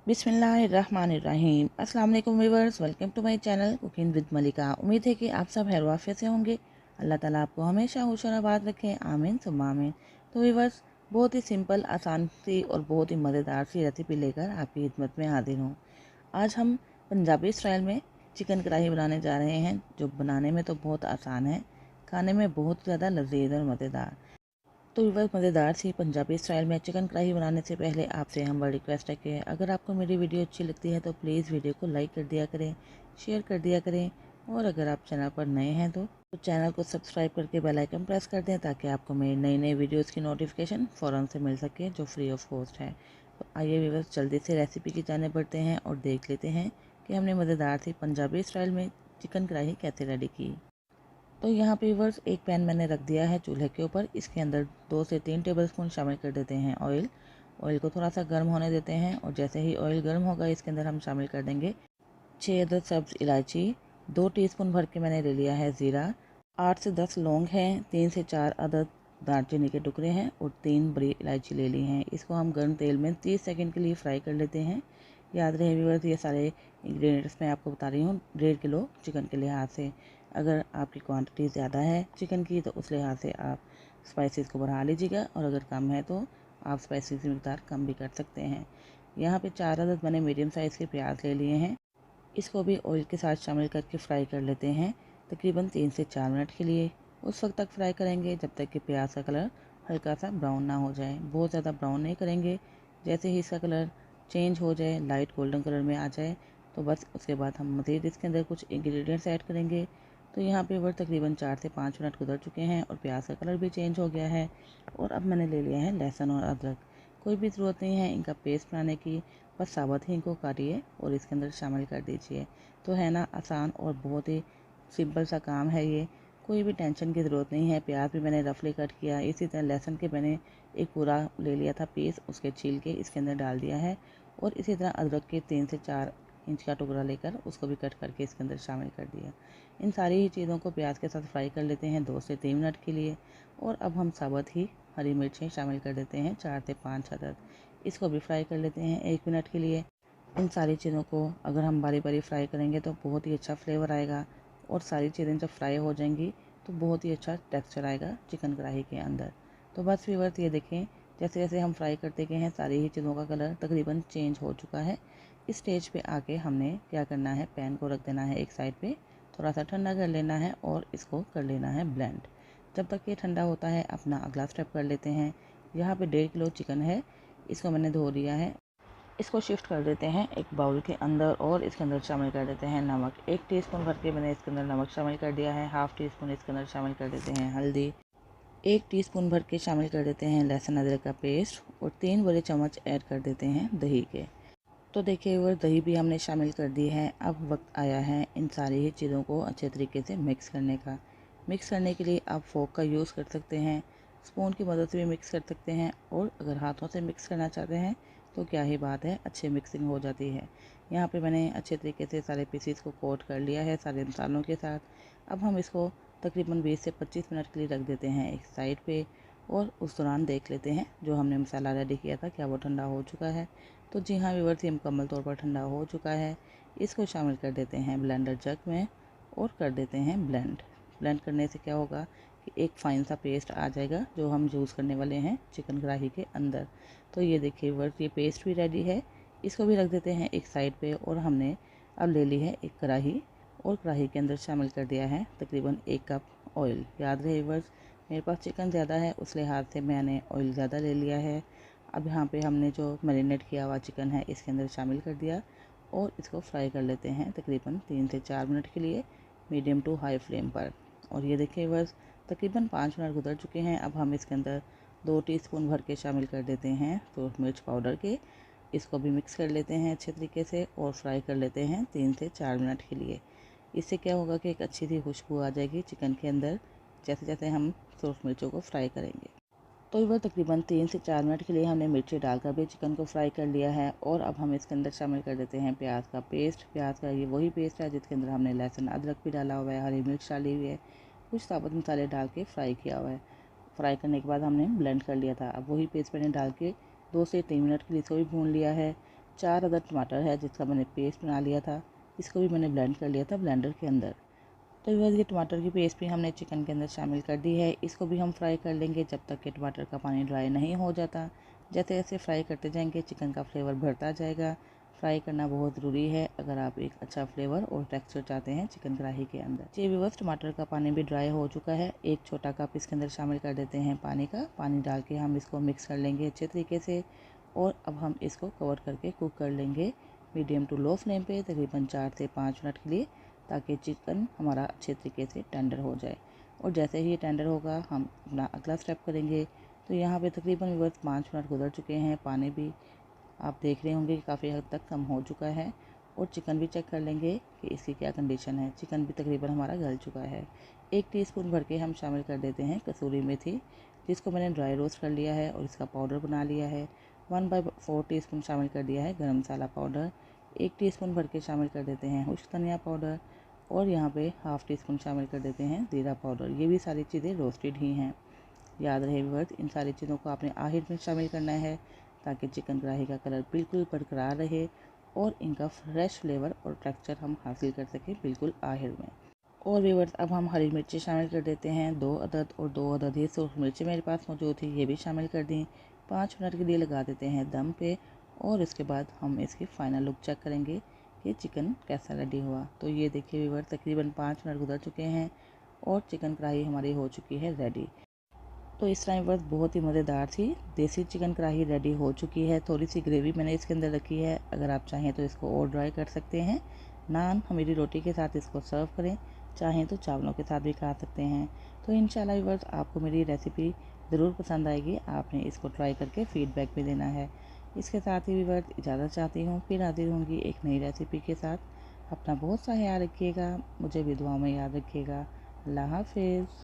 बिस्मिल्लाहिर्रहमानिर्रहीम। अस्सलाम वालेकुम viewers, welcome to my channel cooking with Malika. उम्मीद है कि आप सब खैर आफियत से होंगे। अल्लाह ताला आपको हमेशा खुश और आबाद रखें, आमीन सुम्मा आमीन। तो व्यूअर्स, बहुत ही सिंपल, आसान सी और बहुत ही मज़ेदार सी रेसिपी लेकर आपकी खिदमत में हाजिर हूँ। आज हम पंजाबी स्टाइल में चिकन कढ़ाई बनाने जा रहे हैं, जो बनाने में तो बहुत आसान है, खाने में बहुत ज़्यादा लजीज और मज़ेदार। तो व्यूअर्स, मज़ेदार सी पंजाबी स्टाइल में चिकन कढ़ाई बनाने से पहले आपसे हम बड़ी रिक्वेस्ट है कि अगर आपको मेरी वीडियो अच्छी लगती है तो प्लीज़ वीडियो को लाइक कर दिया करें, शेयर कर दिया करें, और अगर आप चैनल पर नए हैं तो चैनल को सब्सक्राइब करके बेल आइकन प्रेस कर दें, ताकि आपको मेरी नई नई वीडियोज़ की नोटिफिकेशन फ़ौरन से मिल सके, जो फ्री ऑफ कॉस्ट है। तो आइए व्यूअर्स, जल्दी से रेसिपी की जाने बढ़ते हैं और देख लेते हैं कि हमने मज़ेदार सी पंजाबी स्टाइल में चिकन कढ़ाई कैसे रेडी की। तो यहाँ पे व्यूअर्स, एक पैन मैंने रख दिया है चूल्हे के ऊपर। इसके अंदर 2 से 3 टेबलस्पून शामिल कर देते हैं ऑयल। ऑयल को थोड़ा सा गर्म होने देते हैं, और जैसे ही ऑयल गर्म होगा इसके अंदर हम शामिल कर देंगे 6 अदद सब्ज़ इलायची, 2 टीस्पून भर के मैंने ले लिया है ज़ीरा, 8 से 10 लौंग हैं, 3 से 4 अदद दालचीनी के टुकड़े हैं, और 3 बड़ी इलायची ले ली हैं। इसको हम गर्म तेल में 30 सेकंड के लिए फ्राई कर लेते हैं। याद रहे व्यूअर्स, ये सारे इंग्रेडिएंट्स मैं आपको बता रही हूँ 1.5 किलो चिकन के लिहाज से। अगर आपकी क्वांटिटी ज़्यादा है चिकन की तो उस लिहाज से आप स्पाइसेस को बढ़ा लीजिएगा, और अगर कम है तो आप स्पाइसेस की मिकदार कम भी कर सकते हैं। यहाँ पे 4 अदद मैंने मीडियम साइज़ के प्याज ले लिए हैं। इसको भी ऑयल के साथ शामिल करके फ्राई कर लेते हैं, तकरीबन 3 से 4 मिनट के लिए। उस वक्त तक फ्राई करेंगे जब तक कि प्याज का कलर हल्का सा ब्राउन ना हो जाए, बहुत ज़्यादा ब्राउन नहीं करेंगे। जैसे ही इसका कलर चेंज हो जाए, लाइट गोल्डन कलर में आ जाए, तो बस उसके बाद हम मज़ीद इसके अंदर कुछ इंग्रेडिएंट्स ऐड करेंगे। तो यहाँ पे वो तकरीबन 4 से 5 मिनट गुजर चुके हैं और प्याज का कलर भी चेंज हो गया है। और अब मैंने ले लिया है लहसुन और अदरक। कोई भी ज़रूरत नहीं है इनका पेस्ट बनाने की, बस साबुत ही इनको काटिए और इसके अंदर शामिल कर दीजिए। तो है ना, आसान और बहुत ही सिंपल सा काम है ये। कोई भी टेंशन की ज़रूरत नहीं है। प्याज भी मैंने रफली कट किया, इसी तरह लहसुन के मैंने एक पूरा ले लिया था पीस, उसके छील के इसके अंदर डाल दिया है। और इसी तरह अदरक के 3 से 4 इंच का टुकड़ा लेकर उसको भी कट करके इसके अंदर शामिल कर दिया। इन सारी ही चीज़ों को प्याज के साथ फ्राई कर लेते हैं 2 से 3 मिनट के लिए। और अब हम साबुत ही हरी मिर्चें शामिल कर देते हैं 4 से 5 अदद। इसको भी फ्राई कर लेते हैं 1 मिनट के लिए। इन सारी चीज़ों को अगर हम बारी बारी फ्राई करेंगे तो बहुत ही अच्छा फ्लेवर आएगा, और सारी चीज़ें जब फ्राई हो जाएंगी तो बहुत ही अच्छा टेक्सचर आएगा चिकन कढ़ाई के अंदर। तो बस व्यूअर्स, ये देखें, जैसे जैसे हम फ्राई करते गए हैं सारी ही चीज़ों का कलर तकरीबन चेंज हो चुका है। इस स्टेज पे आके हमने क्या करना है, पैन को रख देना है एक साइड पे, थोड़ा सा ठंडा कर लेना है और इसको कर लेना है ब्लेंड। जब तक ये ठंडा होता है अपना अगला स्टेप कर लेते हैं। यहाँ पे 1.5 किलो चिकन है, इसको मैंने धो लिया है। इसको शिफ्ट कर देते हैं एक बाउल के अंदर, और इसके अंदर शामिल कर देते हैं नमक। 1 टीस्पून भर के मैंने इसके अंदर नमक शामिल कर दिया है। हाफ़ टी स्पून इसके अंदर शामिल कर देते हैं हल्दी। 1 टीस्पून भर के शामिल कर देते हैं लहसुन अदरक का पेस्ट, और 3 बड़े चम्मच ऐड कर देते हैं दही के। तो देखिए वो दही भी हमने शामिल कर दी है। अब वक्त आया है इन सारी ही चीज़ों को अच्छे तरीके से मिक्स करने का। मिक्स करने के लिए आप फोक का यूज़ कर सकते हैं, स्पून की मदद से भी मिक्स कर सकते हैं, और अगर हाथों से मिक्स करना चाहते हैं तो क्या ही बात है, अच्छी मिक्सिंग हो जाती है। यहाँ पे मैंने अच्छे तरीके से सारे पीसीस को कोट कर लिया है सारे मसालों के साथ। अब हम इसको तकरीबन 20 से 25 मिनट के लिए रख देते हैं एक साइड पे, और उस दौरान देख लेते हैं जो हमने मसाला रेडी किया था क्या वो ठंडा हो चुका है। तो जी हाँ व्यूअर्स, ये मुकम्मल तौर पर ठंडा हो चुका है। इसको शामिल कर देते हैं ब्लेंडर जग में और कर देते हैं ब्लेंड। ब्लेंड करने से क्या होगा कि एक फ़ाइन सा पेस्ट आ जाएगा जो हम यूज़ करने वाले हैं चिकन कढ़ाई के अंदर। तो ये देखिए व्यूअर्स, ये पेस्ट भी रेडी है। इसको भी रख देते हैं एक साइड पे, और हमने अब ले ली है एक कढ़ाई, और कढ़ाई के अंदर शामिल कर दिया है तकरीबन 1 कप ऑयल। याद रहे व्यूअर्स, मेरे पास चिकन ज़्यादा है उस लिहाज से मैंने ऑयल ज़्यादा ले लिया है। अब यहाँ पे हमने जो मैरिनेट किया हुआ चिकन है इसके अंदर शामिल कर दिया, और इसको फ्राई कर लेते हैं तकरीबन 3 से 4 मिनट के लिए मीडियम टू हाई फ्लेम पर। और ये देखिए बस तकरीबन 5 मिनट गुजर चुके हैं। अब हम इसके अंदर 2 टीस्पून भर के शामिल कर देते हैं सूरज मिर्च पाउडर के। इसको भी मिक्स कर लेते हैं अच्छे तरीके से, और फ्राई कर लेते हैं 3 से 4 मिनट के लिए। इससे क्या होगा कि एक अच्छी सी खुशबू आ जाएगी चिकन के अंदर, जैसे जैसे हम सूरज मिर्चों को फ्राई करेंगे। तो वह तकरीबन 3 से 4 मिनट के लिए हमने मिर्ची डालकर भी चिकन को फ्राई कर लिया है। और अब हम इसके अंदर शामिल कर देते हैं प्याज का पेस्ट। प्याज का ये वही पेस्ट है जिसके अंदर हमने लहसुन अदरक भी डाला हुआ है, हरी मिर्च डाली हुई है, कुछ साबुत मसाले डाल के फ्राई किया हुआ है। फ्राई करने के बाद हमने ब्लेंड कर लिया था। अब वही पेस्ट मैंने डाल के 2 से 3 मिनट के लिए इसको भी भून लिया है। 4 अदद टमाटर है जिसका मैंने पेस्ट बना लिया था, इसको भी मैंने ब्लेंड कर लिया था ब्लेंडर के अंदर। तो ये टमाटर की पेस्ट भी हमने चिकन के अंदर शामिल कर दी है। इसको भी हम फ्राई कर लेंगे जब तक कि टमाटर का पानी ड्राई नहीं हो जाता। जैसे जैसे फ्राई करते जाएंगे चिकन का फ्लेवर बढ़ता जाएगा। फ्राई करना बहुत ज़रूरी है अगर आप एक अच्छा फ्लेवर और टेक्सचर चाहते हैं चिकन कढ़ाई के अंदर। ये व्यूअर्स टमाटर का पानी भी ड्राई हो चुका है। एक छोटा कप इसके अंदर शामिल कर देते हैं पानी का। पानी डाल के हम इसको मिक्स कर लेंगे अच्छे तरीके से और अब हम इसको कवर करके कुक कर लेंगे मीडियम टू लो फ्लेम पे तकरीबन 4 से 5 मिनट के लिए, ताकि चिकन हमारा अच्छे तरीके से टेंडर हो जाए। और जैसे ही ये टेंडर होगा हम अपना अगला स्टेप करेंगे। तो यहाँ पे तकरीबन व्यूअर्स 5 मिनट गुजर चुके हैं। पानी भी आप देख रहे होंगे कि काफ़ी हद तक कम हो चुका है। और चिकन भी चेक कर लेंगे कि इसकी क्या कंडीशन है। चिकन भी तकरीबन हमारा गल चुका है। 1 टीस्पून भर के हम शामिल कर देते हैं कसूरी मेथी, जिसको मैंने ड्राई रोस्ट कर लिया है और इसका पाउडर बना लिया है। 1/4 टीस्पून शामिल कर दिया है गरम मसाला पाउडर। 1 टीस्पून भर के शामिल कर देते हैं खुश्क धनिया पाउडर और यहाँ पे हाफ़ टी स्पून शामिल कर देते हैं ज़ीरा पाउडर। ये भी सारी चीज़ें रोस्टेड ही हैं। याद रहे व्यूअर्स, इन सारी चीज़ों को आपने आखिर में शामिल करना है ताकि चिकन कढ़ाई का कलर बिल्कुल बरकरार रहे और इनका फ्रेश फ्लेवर और टेक्सचर हम हासिल कर सकें बिल्कुल आखिर में। और व्यूअर्स अब हम हरी मिर्ची शामिल कर देते हैं 2 अदद, और 2 अदद ही सूख मिर्ची मेरे पास मौजूद थी, ये भी शामिल कर दी। 5 मिनट के लिए लगा देते हैं दम पे और इसके बाद हम इसकी फ़ाइनल लुक चेक करेंगे कि चिकन कैसा रेडी हुआ। तो ये देखिए व्यूअर्स तकरीबन 5 मिनट गुजर चुके हैं और चिकन कढ़ाई हमारी हो चुकी है रेडी। तो इस टाइम बस बहुत ही मज़ेदार सी देसी चिकन कढ़ाई रेडी हो चुकी है। थोड़ी सी ग्रेवी मैंने इसके अंदर रखी है, अगर आप चाहें तो इसको और ड्राई कर सकते हैं। नान हमारी रोटी के साथ इसको सर्व करें, चाहें तो चावलों के साथ भी खा सकते हैं। तो इंशाल्लाह व्यूअर्स आपको मेरी रेसिपी ज़रूर पसंद आएगी। आपने इसको ट्राई करके फ़ीडबैक भी देना है। इसके साथ ही व्यूअर्स इजाज़त चाहती हूँ, फिर हाजिर होंगी एक नई रेसिपी के साथ। अपना बहुत सा ख्याल रखिएगा, मुझे भी दुआ में याद रखिएगा। अल्लाह हाफिज़।